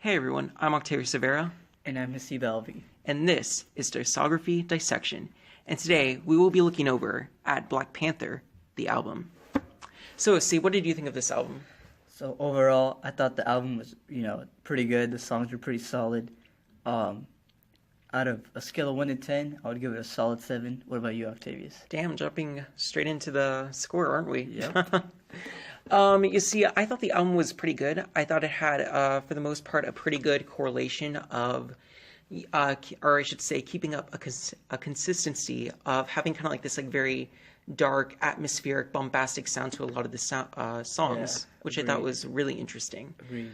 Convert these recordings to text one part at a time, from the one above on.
Hey everyone, I'm Octavio Severa, And I'm Missy Belvy. and this is Discography Dissection. And today we will be looking over at Black Panther, the album. So, see, what did you think of this album? So overall, I thought the album was, pretty good. The songs were pretty solid. Out of a scale of 1 to 10, I would give it a solid 7. What about you, Octavius? Damn, jumping straight into the score, aren't we? Yep. You see, I thought the album was pretty good. I thought it had, for the most part, a pretty good correlation of, or I should say, keeping up a consistency of having kind of like this like very dark, atmospheric, bombastic sound to a lot of the songs, which agreed. I thought was really interesting. Agreed.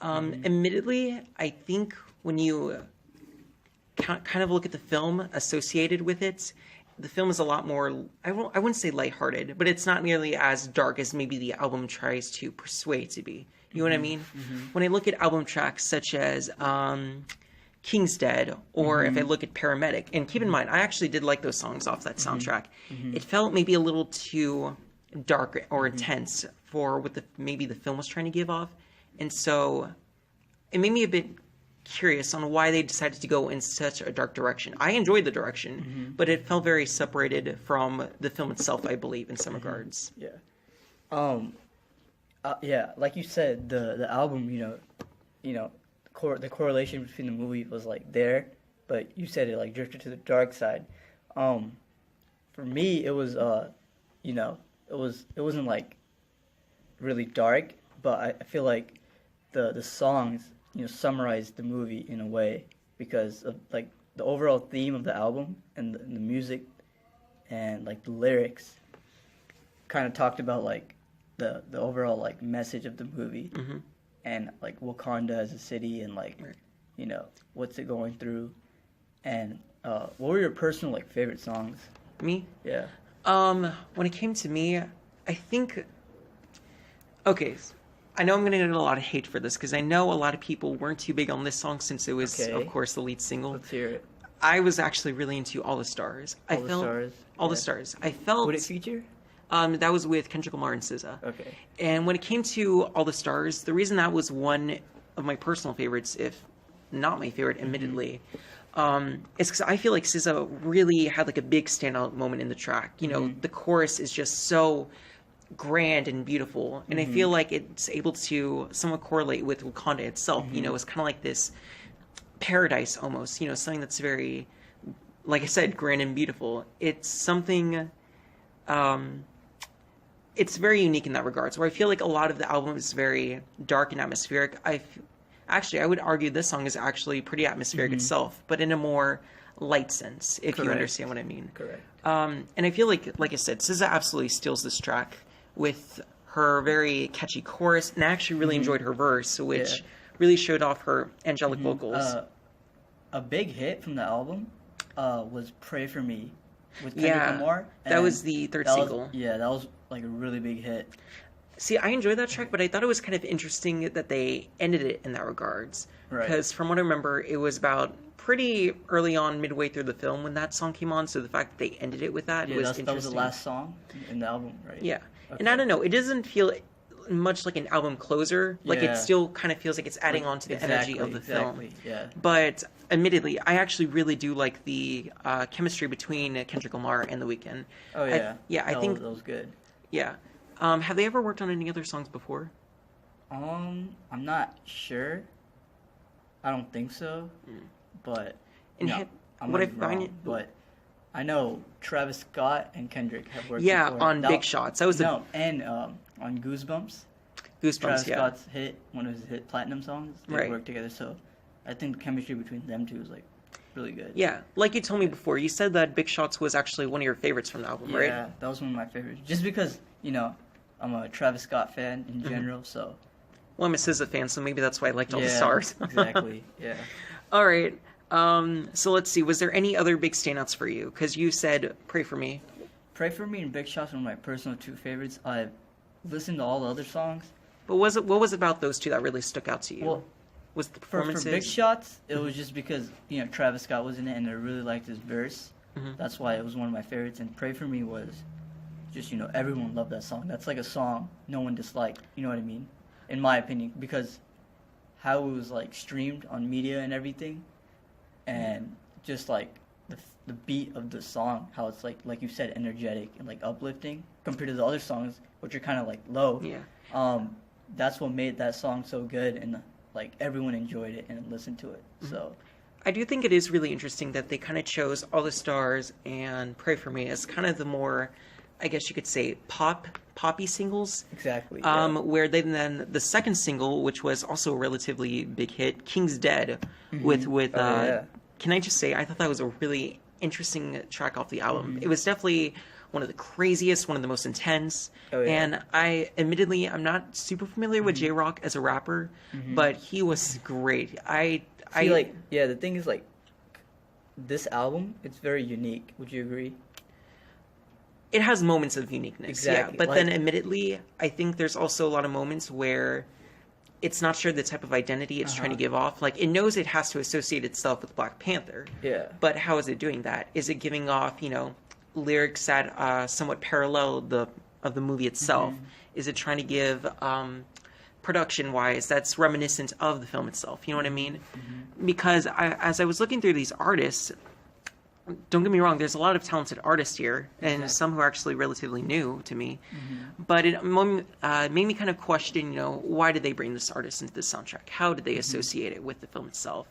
Admittedly, I think when you kind of look at the film associated with it, the film is a lot more, I wouldn't say lighthearted, but it's not nearly as dark as maybe the album tries to persuade to be. You know what I mean? When I look at album tracks such as King's Dead, or if I look at Paramedic, and keep in mind, I actually did like those songs off that soundtrack. It felt maybe a little too dark or intense for what maybe the film was trying to give off. And so it made me a bit curious on why they decided to go in such a dark direction. I enjoyed the direction, but it felt very separated from the film itself, I believe, in some regards. Yeah. Yeah, like you said, the album, the correlation between the movie was like there, but you said it like drifted to the dark side. For me, it was it wasn't like really dark, but I feel like the songs summarize the movie in a way because of like the overall theme of the album and the music and like the lyrics kind of talked about like the overall like message of the movie and like Wakanda as a city and like what's it going through and what were your personal like favorite songs? Me? Yeah. When it came to me, I think, okay, I know I'm going to get a lot of hate for this because I know a lot of people weren't too big on this song since it was, of course, the lead single. Let's hear it. I was actually really into All the Stars. All the Stars. I felt. Would it feature? That was with Kendrick Lamar and SZA. Okay. And when it came to All the Stars, the reason that was one of my personal favorites, if not my favorite, admittedly, is because I feel like SZA really had like a big standout moment in the track. The chorus is just so grand and beautiful, and I feel like it's able to somewhat correlate with Wakanda itself. It's kind of like this paradise almost. Something that's very, like I said, grand and beautiful. It's something. It's very unique in that regard. So I feel like a lot of the album is very dark and atmospheric. Actually, I would argue this song is actually pretty atmospheric itself, but in a more light sense, if you understand what I mean. Correct. And I feel like I said, SZA absolutely steals this track with her very catchy chorus, and I actually really enjoyed her verse, which really showed off her angelic vocals. A big hit from the album was "Pray for Me" with Kendrick Lamar. That was the third single. That was like a really big hit. See, I enjoyed that track, but I thought it was kind of interesting that they ended it in that regards. Right. Because from what I remember, it was about pretty early on, midway through the film when that song came on, so the fact that they ended it with that was interesting. That was the last song in the album, right? Yeah. Okay. And I don't know, it doesn't feel much like an album closer. Like, it still kind of feels like it's adding on to the energy of the film. Yeah. But admittedly, I actually really do like the chemistry between Kendrick Lamar and The Weeknd. Oh, yeah. I think that was good. Yeah. Have they ever worked on any other songs before? I'm not sure. I don't think so. But but I know Travis Scott and Kendrick have worked before. On Big Shots. That was on Goosebumps. Travis Scott's one of his hit platinum songs. They worked together, so I think the chemistry between them two is like really good. Yeah, like you told me before, you said that Big Shots was actually one of your favorites from the album, right? Yeah, that was one of my favorites. Just because, I'm a Travis Scott fan in general, so. Well, I'm a SZA fan, so maybe that's why I liked All the Stars. Exactly, yeah. All right, so let's see, was there any other big standouts for you? Because you said Pray For Me. Pray For Me and Big Shots are my personal two favorites. I've listened to all the other songs. But what was about those two that really stuck out to you? Well, was the performances? For Big Shots, it was just because, Travis Scott was in it and I really liked his verse. That's why it was one of my favorites. And Pray For Me was just, everyone loved that song. That's like a song no one disliked, you know what I mean? In my opinion, because how it was like streamed on media and everything, and just like the beat of the song, how it's like you said, energetic and like uplifting compared to the other songs, which are kind of like low. Yeah. That's what made that song so good, and like everyone enjoyed it and listened to it. So I do think it is really interesting that they kind of chose All the Stars and Pray For Me as kind of the more, I guess you could say, poppy singles. exactly. Where then the second single, which was also a relatively big hit, King's Dead, with can I just say, I thought that was a really interesting track off the album. It was definitely one of the craziest, one of the most intense. And admittedly, I'm not super familiar with J-Rock as a rapper, but he was great. The thing is, like, this album, it's very unique. Would you agree? It has moments of uniqueness, exactly. Yeah. But then, admittedly, I think there's also a lot of moments where it's not sure the type of identity it's trying to give off. Like, it knows it has to associate itself with Black Panther. Yeah. But how is it doing that? Is it giving off, lyrics that somewhat parallel of the movie itself? Is it trying to give production-wise that's reminiscent of the film itself? You know what I mean? Because as I was looking through these artists, don't get me wrong, there's a lot of talented artists here, and some who are actually relatively new to me. But it made me kind of question, why did they bring this artist into the soundtrack? How did they associate it with the film itself?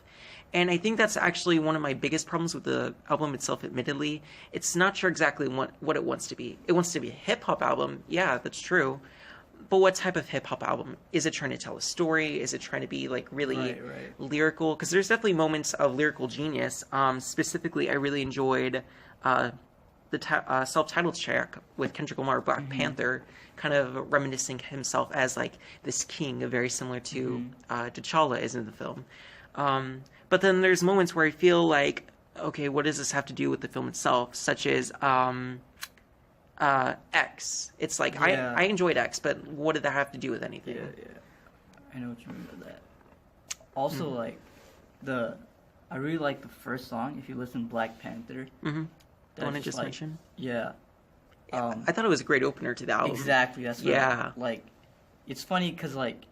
And I think that's actually one of my biggest problems with the album itself, admittedly. It's not sure exactly what it wants to be. It wants to be a hip-hop album. Yeah, that's true. But what type of hip-hop album? Is it trying to tell a story? Is it trying to be, like, really lyrical? Because there's definitely moments of lyrical genius. Specifically, I really enjoyed the self-titled track with Kendrick Lamar, Black Panther, kind of reminiscing himself as, like, this king, very similar to T'Challa is in the film. But then there's moments where I feel like, okay, what does this have to do with the film itself? Such as X. It's like, I enjoyed X, but what did that have to do with anything? Yeah. I know what you mean by that. Also, like, I really like the first song. If you listen to Black Panther. The one I just mentioned? Yeah. I thought it was a great opener to the album. Exactly. That's what like, it's funny because, like,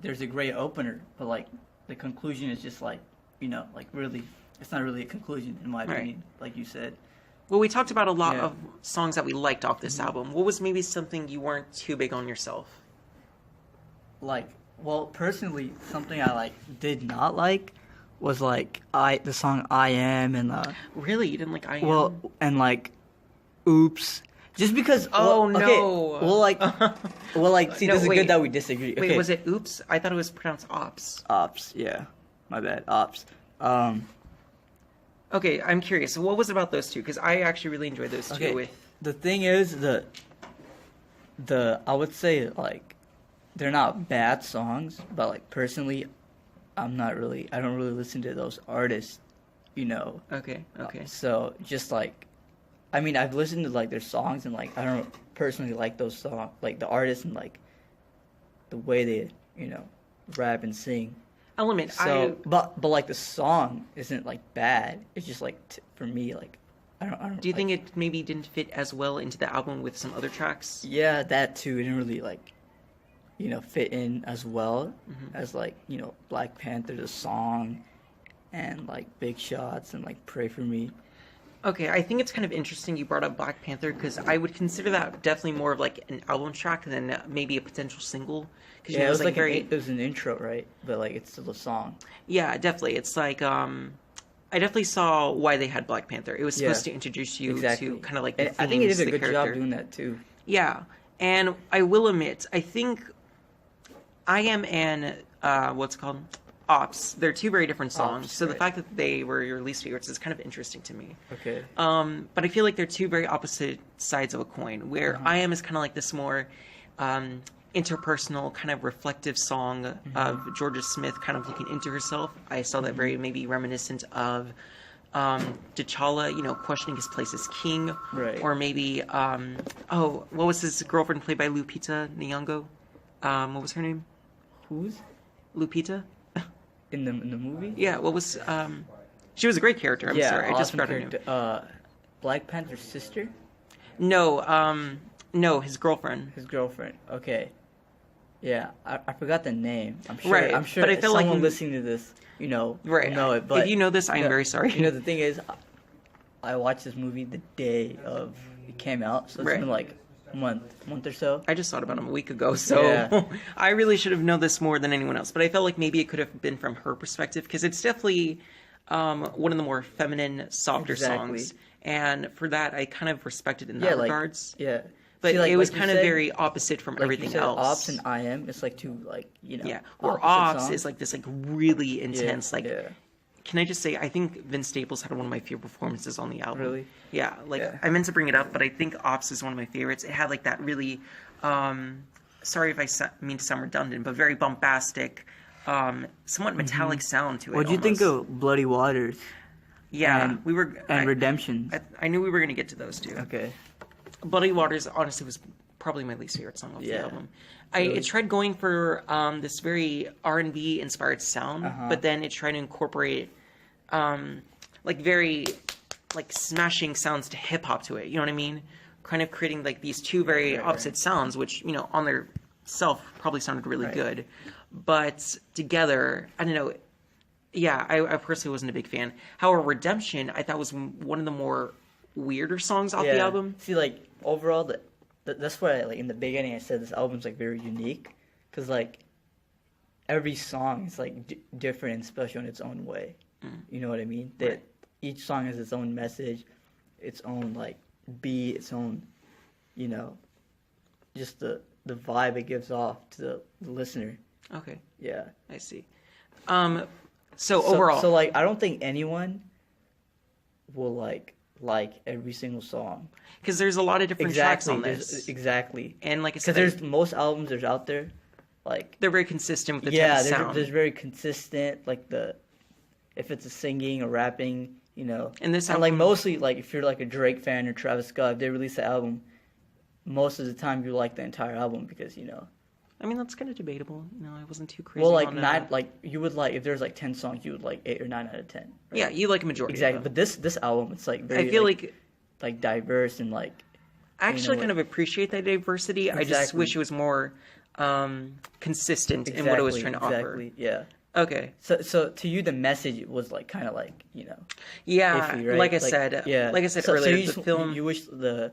there's a great opener, but, like, the conclusion is just, like, like, really, it's not really a conclusion, in my opinion, like you said. Well, we talked about a lot of songs that we liked off this album. What was maybe something you weren't too big on yourself? Like, well, personally, something I, like, did not like was, like, the song I Am and, Really? You didn't like I Am? Well, and, like, Oops. Just because... Oh, no. Okay, see, this is good that we disagree. Wait, was it Oops? I thought it was pronounced Ops. Ops, yeah. My bad. Ops. Okay, I'm curious. What was it about those two? Because I actually really enjoyed those two. The thing is, I would say, like, they're not bad songs, but, like, personally, I don't really listen to those artists, Okay. So, just, like, I mean, I've listened to, like, their songs, and, like, I don't personally like those songs, like, the artists and, like, the way they, rap and sing. But like, the song isn't, like, bad. It's just, like, for me, like, I don't. Do you think it maybe didn't fit as well into the album with some other tracks? Yeah, that too. It didn't really, like, fit in as well as, like, Black Panther, the song, and, like, Big Shots and, like, Pray For Me. Okay, I think it's kind of interesting you brought up Black Panther, because I would consider that definitely more of, like, an album track than maybe a potential single. Yeah, it was like it was an intro, right? But, like, it's still a song. Yeah, definitely. It's like, I definitely saw why they had Black Panther. It was supposed to introduce you to kind of, like, the themes, I think it did a good character. job doing that, too. Yeah, and I will admit, I think I Am and, what's it called? Ops. They're two very different songs, so the fact that they were your least favorites is kind of interesting to me. Okay. But I feel like they're two very opposite sides of a coin, where I Am is kind of like this more interpersonal, kind of reflective song of Georgia Smith kind of looking into herself. I saw that very maybe reminiscent of T'Challa, questioning his place as king. Right. Or maybe, what was his girlfriend played by Lupita Nyong'o? What was her name? Who's? Lupita? In the movie? Yeah, what was, she was a great character, I'm sorry, I just forgot her name. Black Panther's sister? No, his girlfriend. His girlfriend, okay. Yeah, I forgot the name. Right, I'm sure but I feel like someone listening to this, will right. know it. But If you know this, I am very sorry. You know, the thing is, I watched this movie the day of it came out, so it's Right. been like a month or so. I just thought about him a week ago, so Yeah. I really should have known this more than anyone else. But I felt like maybe it could have been from her perspective, because it's definitely one of the more feminine, softer Exactly. songs. And for that, I kind of respected in that regards. Yeah. But See, like- it was like you kind of said- very opposite from Like everything you said, else. Ops and I Am, it's like two, like, Yeah, or opposite Ops songs. is like this like really intense Yeah. Can I just say I think Vince Staples had one of my favorite performances on the album. Really? Yeah, Yeah. I meant to bring it up, but I think Ops is one of my favorites. It had like that really sorry if I mean to sound redundant, but very bombastic, somewhat metallic sound to it. What do you think almost. of Bloody Waters? Yeah, and- we were and Redemption? I knew we were going to get to those two. Okay. Bloody Waters honestly was probably my least favorite song off the Yeah. album. Really? It tried going for this very R&B inspired sound, but then it tried to incorporate very like smashing sounds to hip hop to it. You know what I mean? Kind of creating like these two very opposite sounds, which on their self probably sounded really good, but together, I don't know. Yeah, I personally wasn't a big fan. However, Redemption I thought was one of the more weirder songs off the album. See, like, overall, that's why, like, in the beginning I said this album's, like, very unique. Because, like, every song is, like, different and special in its own way. You know what I mean? That each song has its own message, its own, like, beat, its own, just the vibe it gives off to the listener. Okay, Yeah. I see. So overall, So, like, I don't think anyone will, like every single song. because there's a lot of different tracks on there's- this, Exactly. and like I Because said, there's most albums there's out there, like they're very consistent with the type yeah, of sound. there's very consistent, like if it's a singing or rapping, And this like album- mostly like if you're like a Drake fan or Travis Scott, if they release the album, most of the time you like the entire album because I mean, that's kind of debatable. I wasn't too crazy. well, like on, not like you would like if there's like 10 songs, you would like 8 or 9 out of 10. Right? Yeah, you like a majority. Exactly. Of But them. this album, it's like very I feel like diverse and like I actually what- kind of appreciate that diversity. I just Exactly. wish it was more consistent in what it was trying to offer. Exactly. Yeah. Okay. So to you, the message was like kind of like Yeah, iffy, right? like I said So earlier, you the just, film. you wish the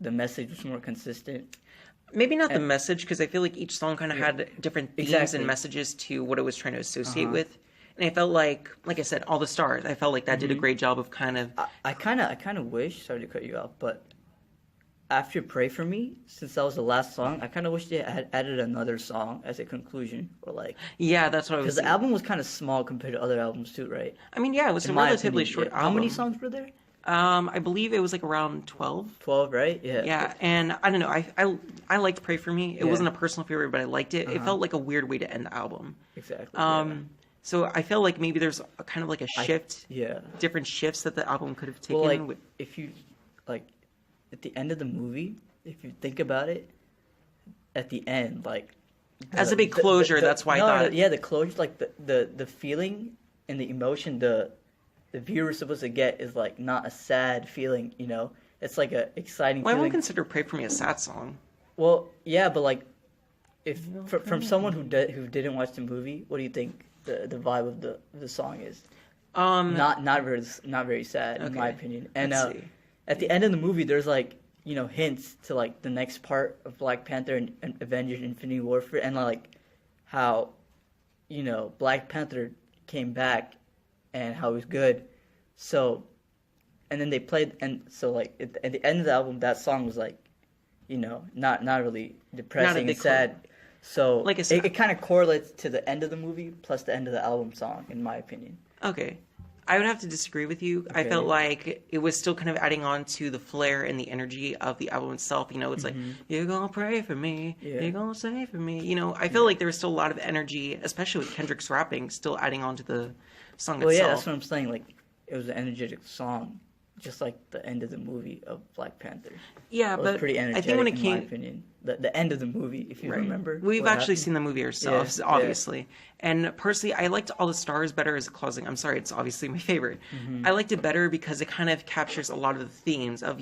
message was more consistent. Maybe not the message, because I feel like each song kind of had different themes Exactly. and messages to what it was trying to associate with. And I felt like I said, All the Stars. I felt like that did a great job of kind of. I kind of wish. Sorry to cut you off, but after "Pray for Me," since that was the last song, I kind of wish they had added another song as a conclusion, or like Yeah, that's what I was. because the album was kind of small compared to other albums too, right? I mean, yeah, it was a In my relatively opinion, short yeah. album. How many songs were there? I believe it was like around 12. 12, right? Yeah. Yeah, and I don't know. I liked "Pray for Me." It Yeah. wasn't a personal favorite, but I liked it. It felt like a weird way to end the album. Exactly. So I feel like maybe there's a kind of like a shift, yeah. different shifts that the album could have taken. Well, like with, if you like at the end of the movie, if you think about it, at the end, like as a big closure, that's why I thought. yeah, the closure, like the feeling and the emotion the viewer's supposed to get is like not a sad feeling, It's like a exciting Well, I feeling. won't consider "Pray for Me" a sad song. Well, yeah, but like if from someone who didn't watch the movie, what do you think the vibe of the song is? Not very sad in my Okay. opinion. And Let's see. at the end of the movie, there's like hints to like the next part of Black Panther and Avengers: Infinity Warfare, and like how Black Panther came back and how it was good. So, and then they played, and so like at the end of the album, that song was like, not really depressing big and sad. So Like I said- it kind of correlates to the end of the movie plus the end of the album song, in my opinion. Okay. I would have to disagree with you. I Okay. felt like it was still kind of adding on to the flair and the energy of the album itself. It's like, you're going to pray for me. Yeah. You're going to say for me. I feel like there was still a lot of energy, especially with Kendrick's rapping, still adding on to the song Well, itself. yeah, that's what I'm saying. Like, it was an energetic song, just like the end of the movie of Black Panther. Yeah, It was but pretty I energetic, think when it in my came... opinion. The end of the movie, if you Right. remember. We've what actually happened. seen the movie ourselves, Yeah, obviously. And personally, I liked All the Stars better as a closing. I'm sorry, it's obviously my favorite. Mm-hmm. I liked it better because it kind of captures a lot of the themes of,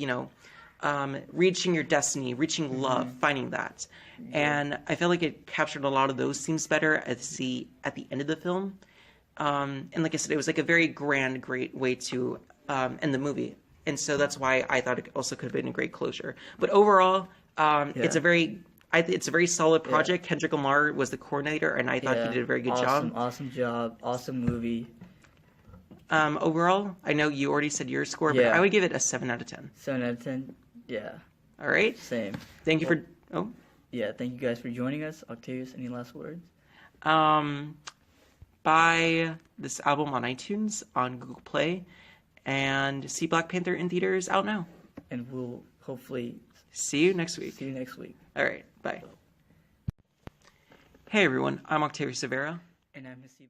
reaching your destiny, reaching love, finding that. And I felt like it captured a lot of those themes better at the end of the film. And like I said, it was like a very grand, great way to end the movie. And so that's why I thought it also could have been a great closure. But overall, it's a very solid project. Kendrick Lamar was the coordinator, and I thought he did a very good job. Awesome job. Awesome movie. Overall, I know you already said your score, but I would give it a 7 out of 10. 7 out of 10. Yeah. All right. Same. Thank you for. Oh. Yeah. Thank you guys for joining us. Octavius, any last words? Buy this album on iTunes, on Google Play, and see Black Panther in theaters out now. And we'll hopefully see you next week. All right. Bye. Hey everyone, I'm Octavio Severa. And I'm Missy.